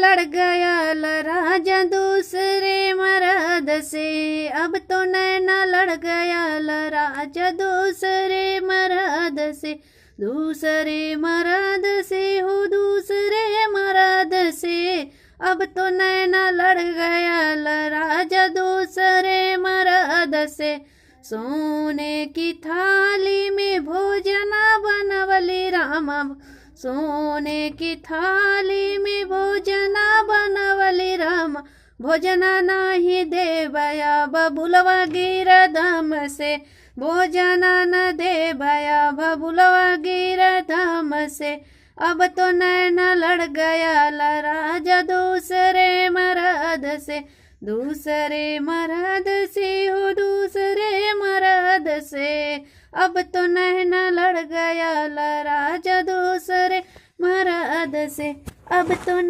लड़ गया राजा दूसरे मर्द से। अब तो नैना लड़ गया राजा दूसरे मर्द से। दूसरे मर्द से हो दूसरे मर्द से। अब तो नैना लड़ गया राजा दूसरे मर्द से। सोने की थाली में भोजन बनवली रामा। सोने की थाली में भोजन बनवली रामा। भोजन नाही देवया बबुलवा गिरधम से। भोजन न देवया बबुलवा गिरधम से। अब तो नैना लड़ गया राजा दूसरे मर्द से। दूसरे मर्द से हो दूसरे मर्द से। अब तो नैना लड़ गया राजा दूसरे मर्द से। अब तो